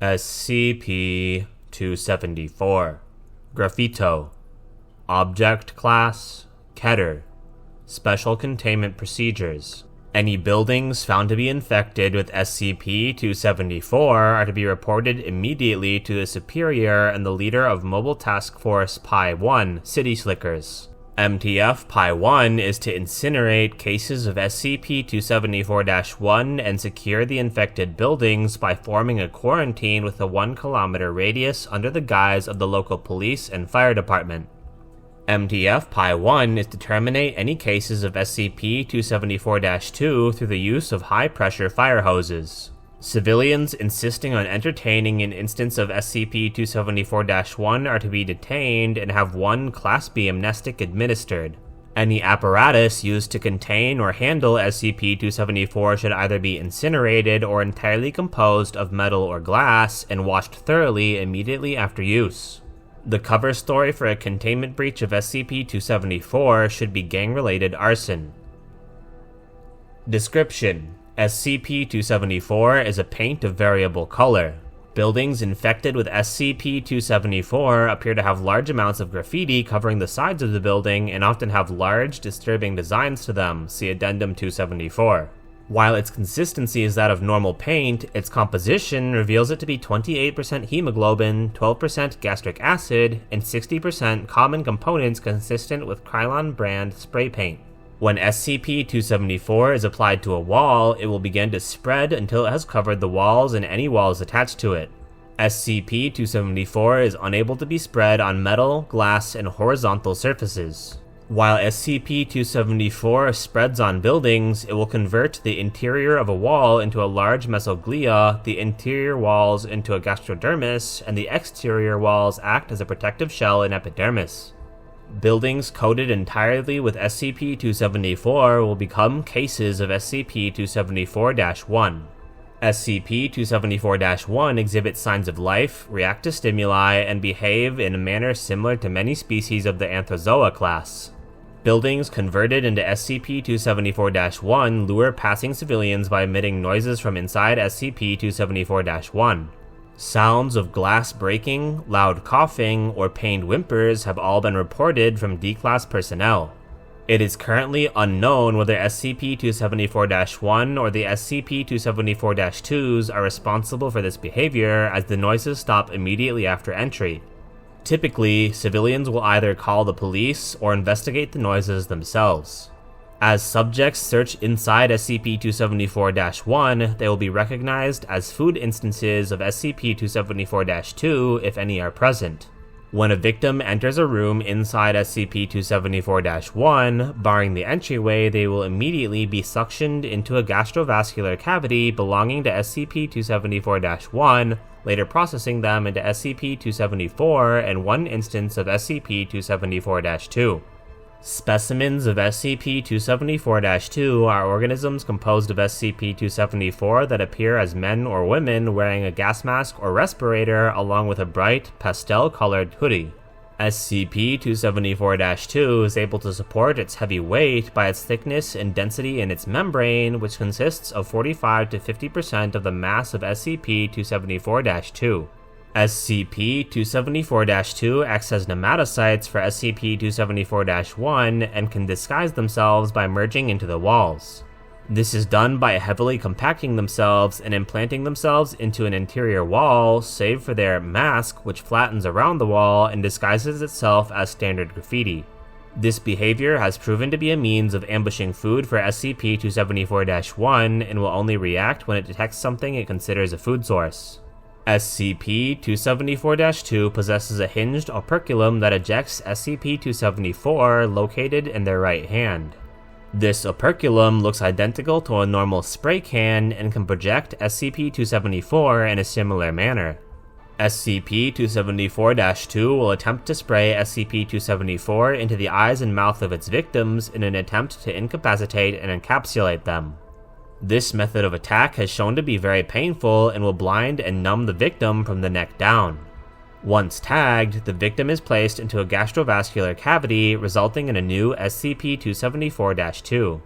SCP-274 Graffito. Object Class Keter. Special Containment Procedures. Any buildings found to be infected with SCP-274 are to be reported immediately to the Superior and the leader of Mobile Task Force Pi-1, City Slickers. MTF Pi-1 is to incinerate cases of SCP-274-1 and secure the infected buildings by forming a quarantine with a 1-kilometer radius under the guise of the local police and fire department. MTF Pi-1 is to terminate any cases of SCP-274-2 through the use of high-pressure fire hoses. Civilians insisting on entertaining an instance of SCP-274-1 are to be detained and have one Class B amnestic administered. Any apparatus used to contain or handle SCP-274 should either be incinerated or entirely composed of metal or glass and washed thoroughly immediately after use. The cover story for a containment breach of SCP-274 should be gang-related arson. Description: SCP-274 is a paint of variable color. Buildings infected with SCP-274 appear to have large amounts of graffiti covering the sides of the building and often have large, disturbing designs to them, see Addendum 274. While its consistency is that of normal paint, its composition reveals it to be 28% hemoglobin, 12% gastric acid, and 60% common components consistent with Krylon brand spray paint. When SCP-274 is applied to a wall, it will begin to spread until it has covered the walls and any walls attached to it. SCP-274 is unable to be spread on metal, glass, and horizontal surfaces. While SCP-274 spreads on buildings, it will convert the interior of a wall into a large mesoglia, the interior walls into a gastrodermis, and the exterior walls act as a protective shell and epidermis. Buildings coated entirely with SCP-274 will become cases of SCP-274-1. SCP-274-1 exhibits signs of life, react to stimuli, and behave in a manner similar to many species of the Anthozoa class. Buildings converted into SCP-274-1 lure passing civilians by emitting noises from inside SCP-274-1. Sounds of glass breaking, loud coughing, or pained whimpers have all been reported from D-Class personnel. It is currently unknown whether SCP-274-1 or the SCP-274-2s are responsible for this behavior, as the noises stop immediately after entry. Typically, civilians will either call the police or investigate the noises themselves. As subjects search inside SCP-274-1, they will be recognized as food instances of SCP-274-2 if any are present. When a victim enters a room inside SCP-274-1, barring the entryway, they will immediately be suctioned into a gastrovascular cavity belonging to SCP-274-1, later processing them into SCP-274 and one instance of SCP-274-2. Specimens of SCP-274-2 are organisms composed of SCP-274 that appear as men or women wearing a gas mask or respirator along with a bright, pastel-colored hoodie. SCP-274-2 is able to support its heavy weight by its thickness and density in its membrane, which consists of 45 to 50% of the mass of SCP-274-2. SCP-274-2 acts as nematocytes for SCP-274-1 and can disguise themselves by merging into the walls. This is done by heavily compacting themselves and implanting themselves into an interior wall, save for their mask, which flattens around the wall and disguises itself as standard graffiti. This behavior has proven to be a means of ambushing food for SCP-274-1 and will only react when it detects something it considers a food source. SCP-274-2 possesses a hinged operculum that ejects SCP-274 located in their right hand. This operculum looks identical to a normal spray can and can project SCP-274 in a similar manner. SCP-274-2 will attempt to spray SCP-274 into the eyes and mouth of its victims in an attempt to incapacitate and encapsulate them. This method of attack has shown to be very painful and will blind and numb the victim from the neck down. Once tagged, the victim is placed into a gastrovascular cavity, resulting in a new SCP-274-2.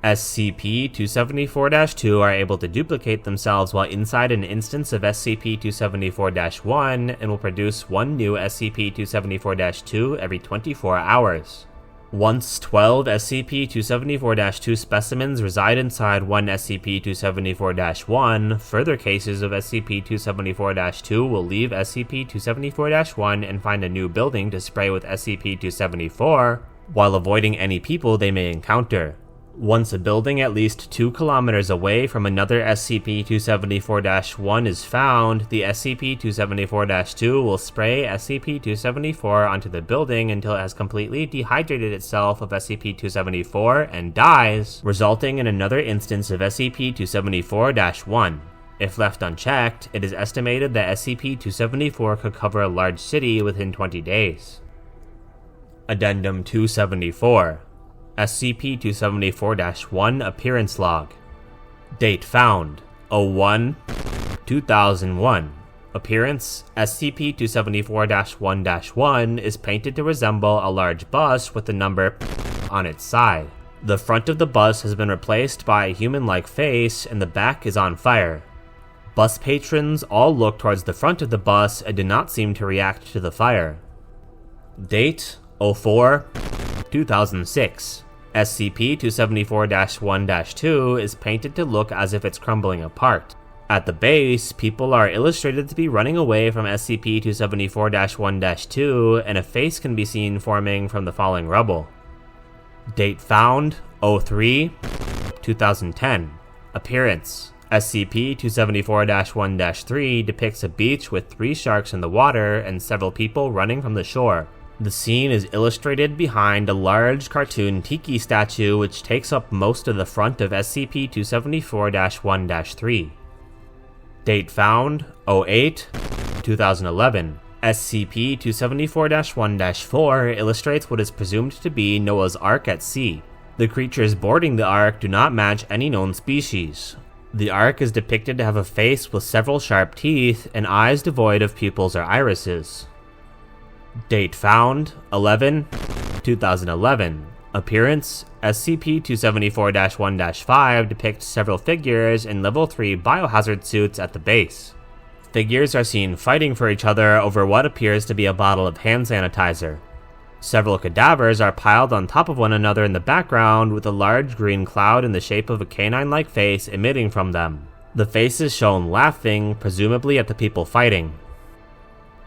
SCP-274-2 are able to duplicate themselves while inside an instance of SCP-274-1 and will produce one new SCP-274-2 every 24 hours. Once 12 SCP-274-2 specimens reside inside one SCP-274-1, further cases of SCP-274-2 will leave SCP-274-1 and find a new building to spray with SCP-274, while avoiding any people they may encounter. Once a building at least 2 kilometers away from another SCP-274-1 is found, the SCP-274-2 will spray SCP-274 onto the building until it has completely dehydrated itself of SCP-274 and dies, resulting in another instance of SCP-274-1. If left unchecked, it is estimated that SCP-274 could cover a large city within 20 days. Addendum 274. SCP-274-1 Appearance Log. Date found: 01/2001. Appearance: SCP-274-1-1 is painted to resemble a large bus with the number on its side. The front of the bus has been replaced by a human-like face and the back is on fire. Bus patrons all look towards the front of the bus and do not seem to react to the fire. Date: 04/2006. SCP-274-1-2 is painted to look as if it's crumbling apart. At the base, people are illustrated to be running away from SCP-274-1-2, and a face can be seen forming from the falling rubble. Date found: 03/2010. Appearance: SCP-274-1-3 depicts a beach with 3 sharks in the water and several people running from the shore. The scene is illustrated behind a large cartoon tiki statue which takes up most of the front of SCP-274-1-3. Date found: 08/2011. SCP-274-1-4 illustrates what is presumed to be Noah's Ark at sea. The creatures boarding the Ark do not match any known species. The Ark is depicted to have a face with several sharp teeth and eyes devoid of pupils or irises. Date found: 11/2011. Appearance: SCP-274-1-5 depicts several figures in Level 3 biohazard suits at the base. Figures are seen fighting for each other over what appears to be a bottle of hand sanitizer. Several cadavers are piled on top of one another in the background, with a large green cloud in the shape of a canine-like face emitting from them. The face is shown laughing, presumably at the people fighting.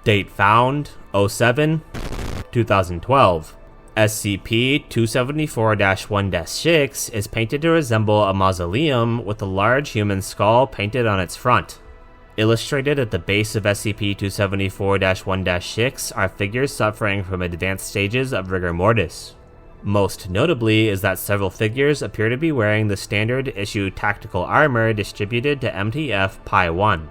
Date found: 07/2012. SCP-274-1-6 is painted to resemble a mausoleum with a large human skull painted on its front. Illustrated at the base of SCP-274-1-6 are figures suffering from advanced stages of rigor mortis. Most notably is that several figures appear to be wearing the standard issue tactical armor distributed to MTF Pi 1.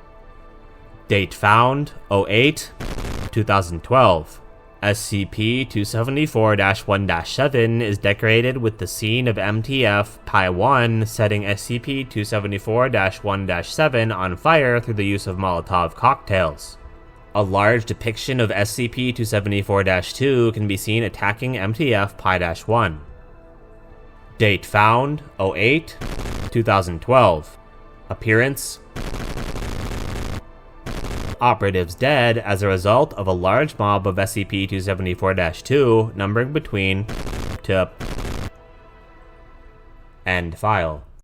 Date found: 08/2012. SCP-274-1-7 is decorated with the scene of MTF Pi 1 setting SCP-274-1-7 on fire through the use of Molotov cocktails. A large depiction of SCP-274-2 can be seen attacking MTF Pi 1. Date found: 08/2012. Appearance: operatives dead as a result of a large mob of SCP-274-2 numbering between to end file.